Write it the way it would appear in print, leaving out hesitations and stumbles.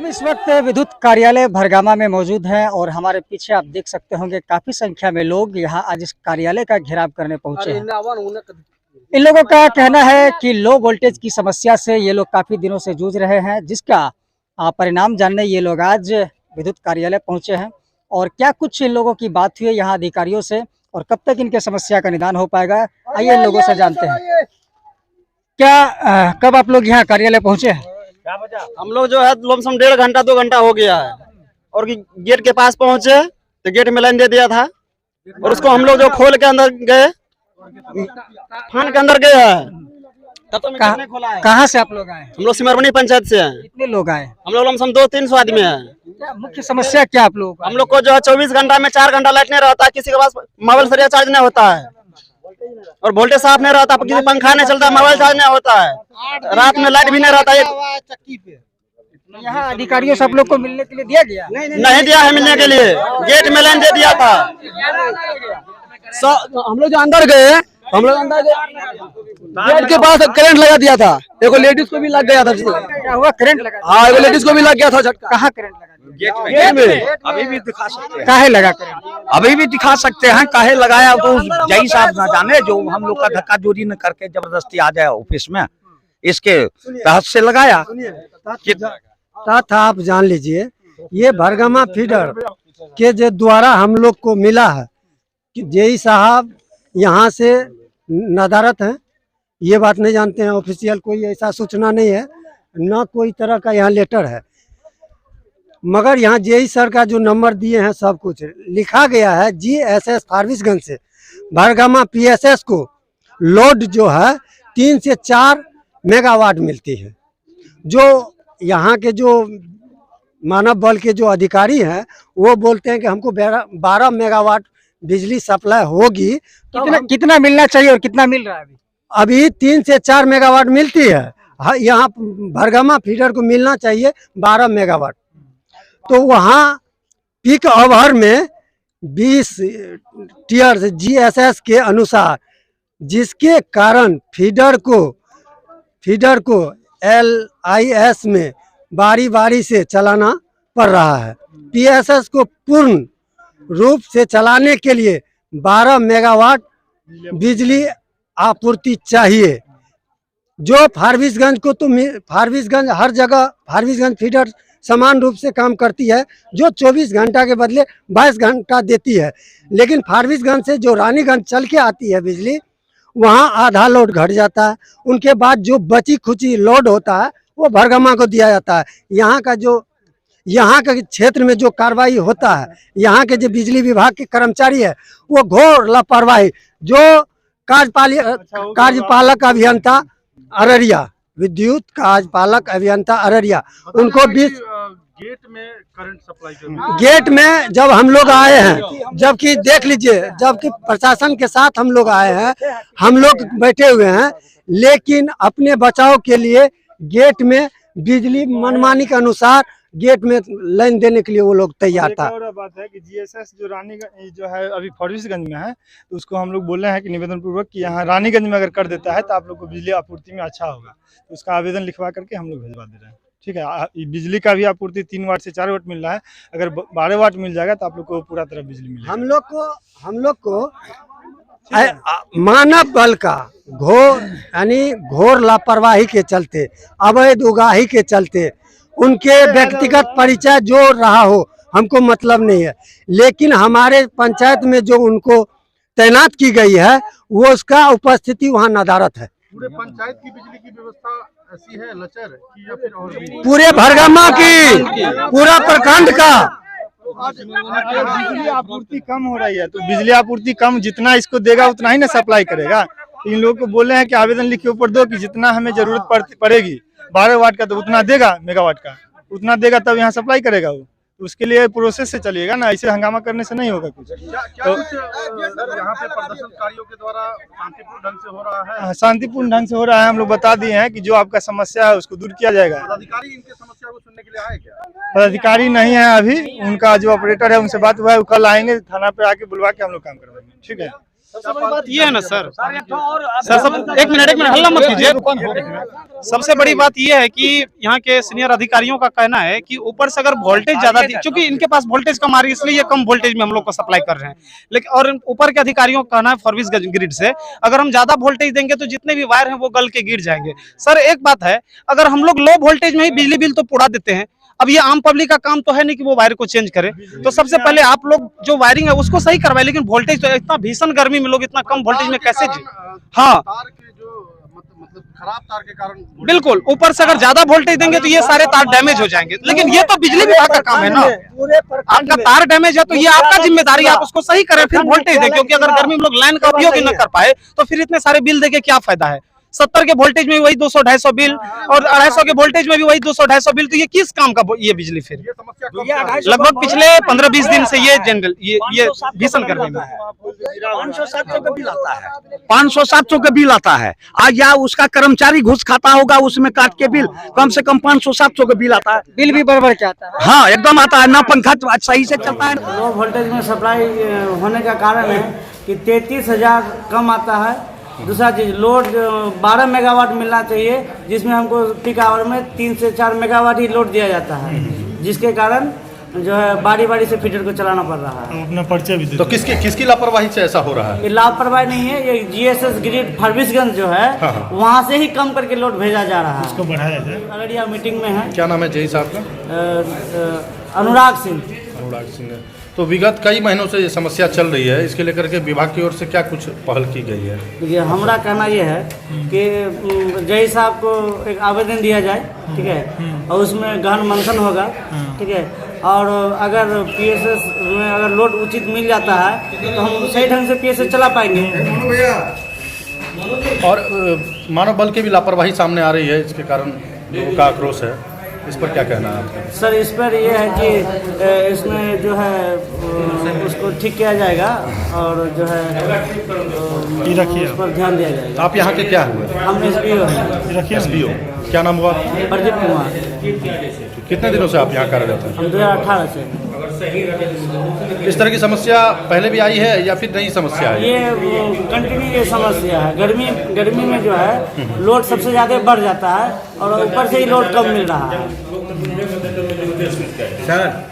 हम इस वक्त विद्युत कार्यालय भरगामा में मौजूद हैं और हमारे पीछे आप देख सकते होंगे काफी संख्या में लोग यहाँ आज इस कार्यालय का घेराव करने पहुंचे हैं। इन लोगों का कहना है कि लो वोल्टेज की समस्या से ये लोग काफी दिनों से जूझ रहे हैं, जिसका परिणाम जानने ये लोग आज विद्युत कार्यालय पहुंचे हैं। और क्या कुछ इन लोगों की बात हुई है यहाँ अधिकारियों से और कब तक इनके समस्या का निदान हो पाएगा, आइए इन लोगों से जानते हैं। क्या कब आप लोग यहाँ कार्यालय पहुंचे हैं? हम लोग जो है लमसम 1.5 घंटा 2 घंटा हो गया है और गेट के पास पहुंचे तो गेट में लाइन दे दिया था और उसको हम लोग जो खोल के अंदर गए, फान के अंदर गए हैं तब तो नहीं खोला है। कहाँ से आप लोग आए? हम लोग सिमरमनी पंचायत से हैं। कितने लोग आए? हम लोग लमसम 200-300 आदमी हैं। क्या मुख्य समस्या क्या आप लोगों को? हम लोग को जो है 24 घंटा में 4 घंटा लाइट नहीं रहता है, किसी के पास मोबाइल सरिया चार्ज नहीं होता है और वोल्टेज साफ नहीं रहता, किसी पंखा नहीं चलता, मोबाइल चार्ज नहीं होता है, रात में लाइट भी नहीं रहता है। यहाँ अधिकारियों से आप लोग को मिलने के लिए दिया गया? नहीं दिया है मिलने के लिए, गेट में लाइन दे दिया था। हम लोग जो अंदर गए, हम लोग अंदर गेट के पास करंट लगा दिया था, एक लेडीज को भी लग गया था। क्या हुआ? करंट लगा? हाँ, एक लेडीज को भी लग गया था झटका। कहाँ करंट लगा? गेट में। अभी भी दिखा सकते हैं, काहे लगा करंट? अभी भी दिखा सकते हैं काहे लगाया, तो जय साहब ना जाने, जो हम लोग का धक्का चोरी न करके जबरदस्ती आ जाए ऑफिस में, इसके तहत से लगाया। तथा आप जान लीजिए, ये भरगामा फीडर के जो द्वारा हम लोग को मिला है कि जेई साहब यहाँ से नदारत हैं, ये बात नहीं जानते हैं। ऑफिशियल कोई ऐसा सूचना नहीं है, न कोई तरह का यहाँ लेटर है, मगर यहाँ जेई सर का जो नंबर दिए हैं सब कुछ लिखा गया है। GSS फारबिसगंज से भरगामा PSS को लोड जो है 3 से 4 मेगावाट मिलती है। जो यहाँ के जो मानव बल के जो अधिकारी हैं वो बोलते हैं कि हमको 12 मेगावाट बिजली सप्लाई होगी। कितना मिलना चाहिए और कितना मिल रहा है अभी 3 से 4 मेगावाट मिलती है। यहाँ भरगामा फीडर को मिलना चाहिए 12 मेगावाट। तो वहाँ पीक आवर में 20 टीयर्स GSS के अनुसार, जिसके कारण फीडर को LIS में बारी बारी से चलाना पड़ रहा है। PSS को पूर्ण रूप से चलाने के लिए 12 मेगावाट बिजली आपूर्ति चाहिए। जो फारबिसगंज को तो फारबिसगंज हर जगह फारबिसगंज फीडर समान रूप से काम करती है, जो 24 घंटा के बदले 22 घंटा देती है। लेकिन फारबिसगंज से जो रानीगंज चल के आती है बिजली, वहाँ आधा लोड घट जाता है। उनके बाद जो बची खुची लोड होता है वो भरगामा को दिया जाता है। यहाँ का क्षेत्र में जो कार्रवाई होता है, यहाँ के जो बिजली विभाग के कर्मचारी है वो घोर लापरवाही, जो कार्यपालक अभियंता अररिया, विद्युत कार्यपालक अभियंता अररिया, उनको 20 गेट में करंट सप्लाई गेट में जब हम लोग आए हैं, जबकि देख लीजिए, जबकि प्रशासन के साथ हम लोग आए हैं, हम लोग बैठे हुए हैं, लेकिन अपने बचाव के लिए गेट में बिजली मनमानी के अनुसार गेट में लाइन देने के लिए वो लोग तैयार था। और बात है कि GSS जो रानीगंज जो है अभी फारबिसगंज में है, तो उसको हम लोग बोल रहे हैं कि निवेदन पूर्वक कि यहाँ रानीगंज में अगर कर देता है तो आप लोग को बिजली आपूर्ति में अच्छा होगा। तो उसका आवेदन लिखवा करके हम लोग भिजवा दे रहे हैं। ठीक है, बिजली का भी आपूर्ति 3 वाट से 4 वाट मिल रहा है, अगर 12 वाट मिल जाएगा तो आप लोग को पूरा तरह बिजली मिलेगा। हम लोग को मानव बल का घोर लापरवाही के चलते, अवैध उगाही के चलते, उनके व्यक्तिगत परिचय जो रहा हो हमको मतलब नहीं है, लेकिन हमारे पंचायत में जो उनको तैनात की गई है वो उसका उपस्थिति वहाँ नदारत है। पूरे पंचायत की बिजली की व्यवस्था ऐसी है लचर कि या फिर और भी? पूरे भरगामा की, पूरा प्रखंड का बिजली आपूर्ति कम हो रही है, तो बिजली आपूर्ति कम जितना इसको देगा उतना ही ना सप्लाई करेगा। इन लोगों को बोले हैं कि आवेदन लिख के ऊपर दो कि जितना हमें जरूरत पड़ेगी 12 वाट का तो उतना देगा, मेगावाट का उतना देगा, तब यहाँ सप्लाई करेगा वो। तो उसके लिए प्रोसेस से चलिएगा ना, ऐसे हंगामा करने से नहीं होगा कुछ। तो यहाँ पे प्रदर्शनकारियों के द्वारा शांतिपूर्ण ढंग से हो रहा है? शांतिपूर्ण ढंग से हो रहा है। हम लोग बता दिए हैं कि जो आपका समस्या है उसको दूर किया जाएगा। पदाधिकारी इनके समस्या को सुनने के लिए आए क्या? पदाधिकारी नहीं है अभी, उनका जो ऑपरेटर है उनसे बात हुआ है, कल आएंगे, थाना पे आके बुलवा के हम लोग काम करवाएंगे। ठीक है। सबसे बड़ी बात ये है ना सर, सब एक मिनट हल्ला मत कीजिए। सबसे बड़ी बात ये है कि यहाँ के सीनियर अधिकारियों का कहना है कि ऊपर से अगर वोल्टेज ज्यादा, चूंकि इनके पास वोल्टेज कम आ रही है इसलिए ये कम वोल्टेज में हम लोग को सप्लाई कर रहे हैं, लेकिन और ऊपर के अधिकारियों का कहना है सर्विस ग्रिड से अगर हम ज्यादा वोल्टेज देंगे तो जितने भी वायर हैं वो गल के गिर जाएंगे। सर एक बात है, अगर हम लोग लो वोल्टेज में ही बिजली बिल तो उड़ा देते हैं, अब ये आम पब्लिक का काम तो है नहीं कि वो वायर को चेंज करे, तो सबसे पहले आप लोग जो वायरिंग है उसको सही करवाए, लेकिन वोल्टेज तो इतना भीषण गर्मी में लोग इतना कम वोल्टेज में कैसे हाँ खराब तार के कारण बिल्कुल, ऊपर से अगर ज्यादा वोल्टेज देंगे तो ये सारे तार डैमेज हो जाएंगे, लेकिन ये तो बिजली विभाग का काम है ना। आपका तार डैमेज है तो ये आपका जिम्मेदारी है, आप उसको सही करें फिर वोल्टेज दें, क्योंकि अगर गर्मी में लोग लाइन का उपयोग ही न कर पाए तो फिर इतने सारे बिल देके क्या फायदा है। 70 के वोल्टेज में वही 200-250 बिल और 250 के वोल्टेज में भी वही 200-250 बिल, तो ये किस काम का ये बिजली फिर लगभग पिछले 15-20 दिन से ये जनरल ये भीषण गर्मी में 500-700 का बिल आता है, 500-700 का बिल आता है। आज या उसका कर्मचारी घुस खाता होगा उसमें काट के बिल कम से कम 500-700 का बिल आता है। बिल भी बराबर क्या आता है? हाँ एकदम आता है, ना पंखा सही से चलता है। लो वोल्टेज में सप्लाई होने का कारण है कि 33,000 कम आता है। दूसरा चीज़ लोड 12 मेगावाट मिलना चाहिए, जिसमें हमको पीक आवर में 3 से 4 मेगावाट ही लोड दिया जाता है, जिसके कारण जो है बारी से फीडर को चलाना पड़ रहा है। अपना पर्चा भी तो किसकी लापरवाही से ऐसा हो रहा है? ये लापरवाही नहीं है, ये GSS ग्रिड फर्बिसगंज जो है वहाँ से ही कम करके लोड भेजा जा रहा है। इसको बढ़ाया जाए। अररिया मीटिंग में है। क्या नाम है जय साहब का? अनुराग सिंह। तो विगत कई महीनों से ये समस्या चल रही है, इसके लेकर के विभाग की ओर से क्या कुछ पहल की गई है? देखिए हमारा कहना ये है कि जय साहब को एक आवेदन दिया जाए, ठीक है, और उसमें गहन मंथन होगा, ठीक है, और अगर PSS में अगर लोड उचित मिल जाता है तो हम सही ढंग से PSS चला पाएंगे। और मानव बल की भी लापरवाही सामने आ रही है, इसके कारण लोगों का आक्रोश है, इस पर क्या कहना है आपका? सर इस पर ये है कि इसमें जो है उसको ठीक किया जाएगा और जो है उस पर ध्यान दिया जाएगा। आप यहाँ के क्या हुए? हम SBO हैं। SBO क्या नाम हुआ? प्रदीप कुमार। कितने दिनों से आप यहाँ कार्यरत हैं? हम 2018 से। इस तरह की समस्या पहले भी आई है या फिर नई समस्या है? ये कंटिन्यू ये समस्या है। गर्मी में जो है लोड सबसे ज़्यादा बढ़ जाता है और ऊपर से ही लोड कम मिल रहा है। सर